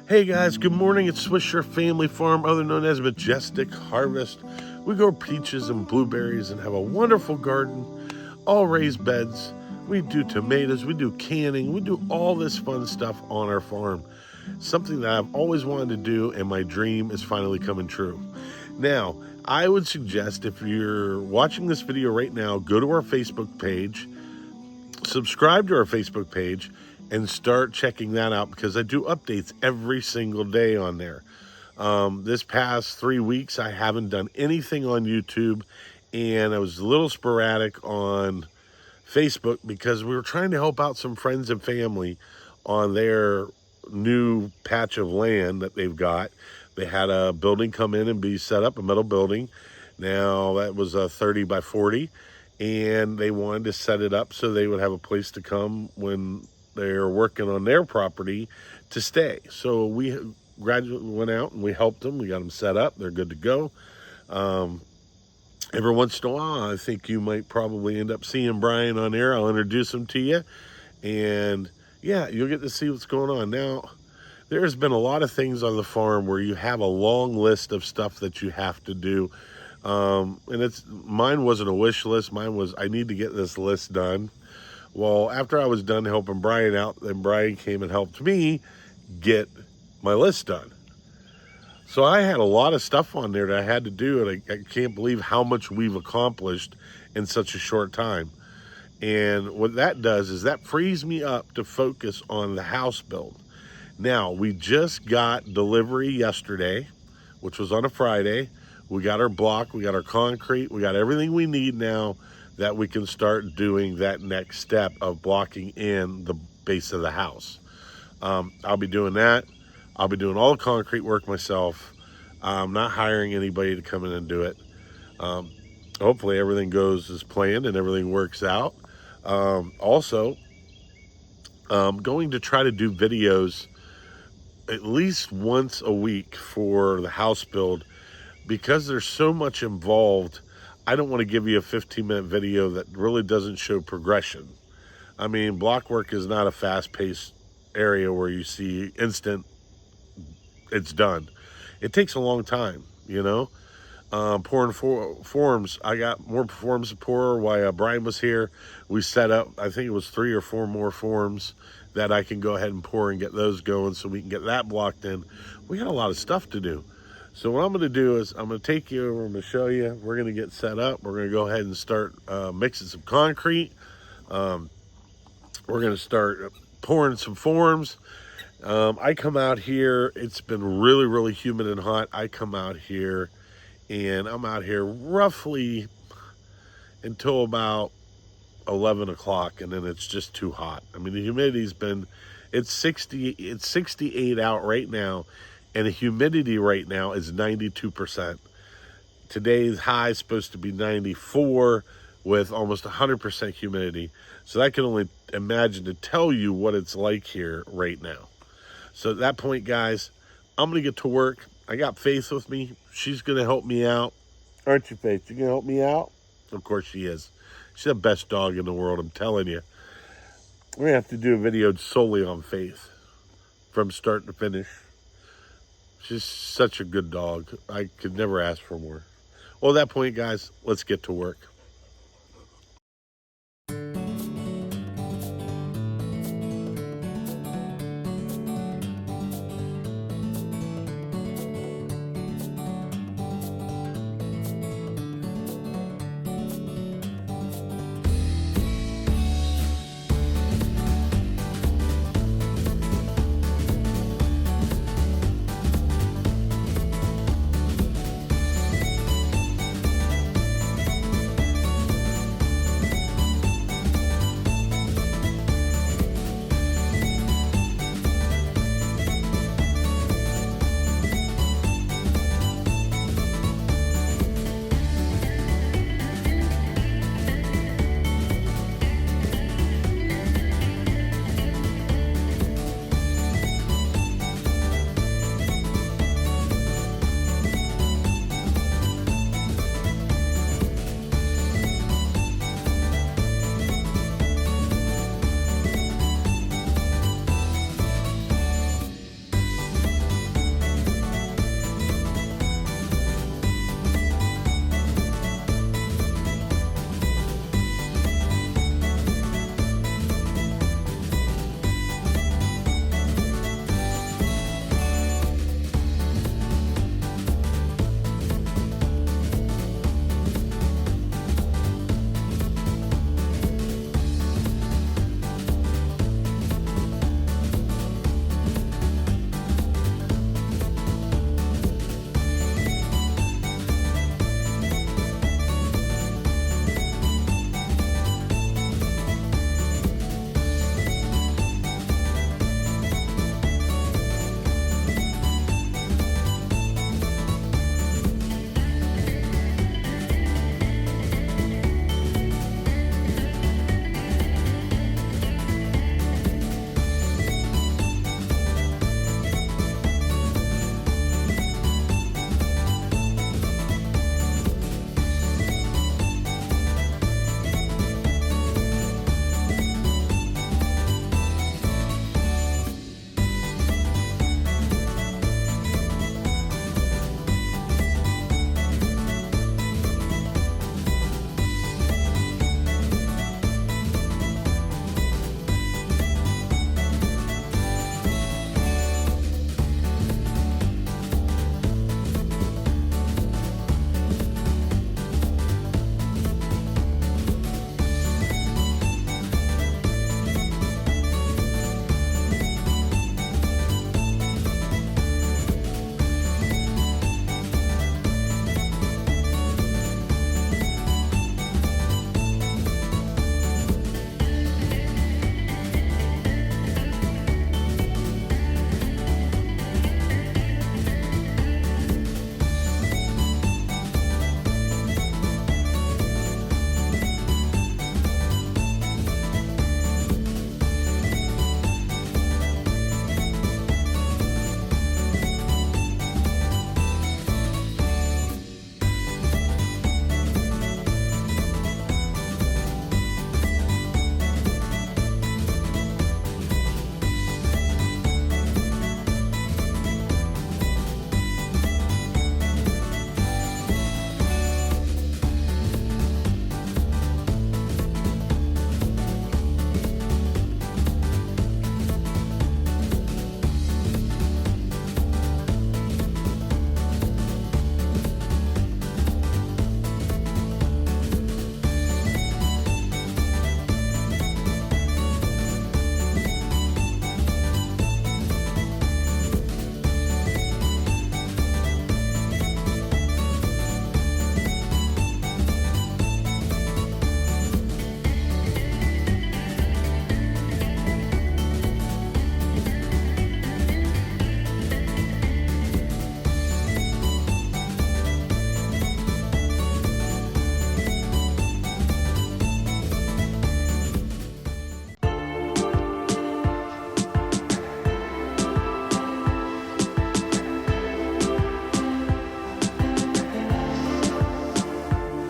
Hey guys, good morning. It's Swisher Family Farm, other known as Majestic Harvest. We grow peaches and blueberries and have a wonderful garden, all raised beds. We do tomatoes, we do canning, we do all this fun stuff on our farm. Something that I've always wanted to do, and my dream is finally coming true. Now, I would suggest if you're watching this video right now, go to our Facebook page, subscribe to our Facebook page, and start checking that out because I do updates every single day on there. This past 3 weeks, I haven't done anything on YouTube, and I was a little sporadic on Facebook because we were trying to help out some friends and family on their new patch of land that they've got. They had a building come in and be set up, a metal building. Now that was a 30 by 40, and they wanted to set it up so they would have a place to come when they're working on their property to stay. So we gradually went out and we helped them. We got them set up. They're good to go. Every once in a while, I think you might probably end up seeing Brian on air. I'll introduce him to you. And yeah, you'll get to see what's going on. Now, there's been a lot of things on the farm where you have a long list of stuff that you have to do. And mine wasn't a wish list. Mine was, I need to get this list done. Well, after I was done helping Brian out, then Brian came and helped me get my list done. So I had a lot of stuff on there that I had to do, and I can't believe how much we've accomplished in such a short time. And what that does is that frees me up to focus on the house build. Now, we just got delivery yesterday, which was on a Friday. We got our block, we got our concrete, we got everything we need now that we can start doing that next step of blocking in the base of the house. I'll be doing that. I'll be doing all the concrete work myself. I'm not hiring anybody to come in and do it. Hopefully everything goes as planned and everything works out. Also, I'm going to try to do videos at least once a week for the house build because there's so much involved. I don't want to give you a 15-minute video that really doesn't show progression. I mean, block work is not a fast-paced area where you see instant, it's done. It takes a long time, you know. Pouring forms, I got more forms to pour while Brian was here. We set up, I think it was 3 or 4 more forms that I can go ahead and pour and get those going so we can get that blocked in. We got a lot of stuff to do. So what I'm going to do is I'm going to take you over, I'm going to show you. We're going to get set up. We're going to go ahead and start mixing some concrete. We're going to start pouring some forms. I come out here, it's been really, really humid and hot. I come out here and I'm out here roughly until about 11 o'clock, and then it's just too hot. I mean, the humidity's been, it's 68 out right now. And the humidity right now is 92%. Today's high is supposed to be 94 with almost 100% humidity. So I can only imagine to tell you what it's like here right now. So at that point, guys, I'm going to get to work. I got Faith with me. She's going to help me out. Aren't you, Faith? You going to help me out? Of course she is. She's the best dog in the world, I'm telling you. We're going to have to do a video solely on Faith from start to finish. She's such a good dog. I could never ask for more. Well, at that point, guys, let's get to work.